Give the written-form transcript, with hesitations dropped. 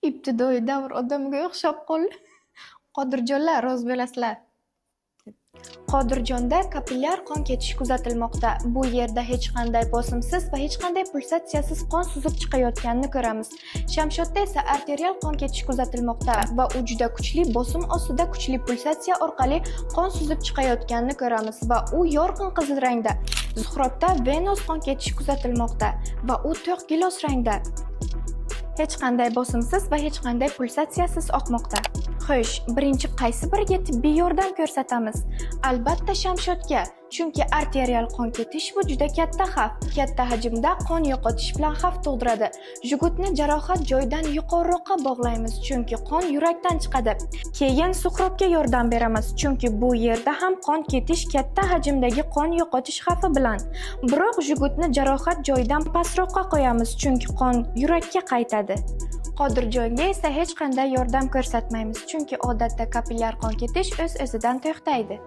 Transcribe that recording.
Ibtidoiy davr odamiga o'xshab qoldi. Qodirjonlar, rozi bo'lasizlar. Qodirjonda kapillyar qon ketishi kuzatilmoqda. Bu yerda hech qanday bosimsiz va hech qanday pulsatsiyasiz qon suzib chiqayotganini ko'ramiz. Shamshodda esa arterial qon ketishi kuzatilmoqda va u juda kuchli bosim ostida kuchli pulsatsiya orqali qon suzib chiqayotganini ko'ramiz va u yorqin qizil rangda. Suhrobda venos qon ketishi kuzatilmoqda va u to'q gilos rangda. Hech qanday bosimsiz va hech qanday pulsatsiyasiz oqmoqda. Xo'sh, birinchi qaysi biriga tibbiy yordam ko'rsatamiz? Albatta Shamshodga, chunki arterial qon ketish bu juda katta xavf. Katta hajmda qon yo'qotish bilan xavf tug'diradi. Jugutni jarohat joyidan yuqoriroqqa bog'laymiz, chunki qon yurakdan chiqadi. Keyin suhrobga yordam beramiz, chunki bu yerda ham qon ketish katta hajmdagi qon yo'qotish xavfi bilan. Biroq jugutni jarohat joyidan pastroqqa qo'yamiz, chunki qon yurakka qaytadi. Qodirjonga esa hech qanday yordam ko'rsatmaymiz, chunki odatda kapillyar qon ketish o'z-o'zidan to'xtaydi.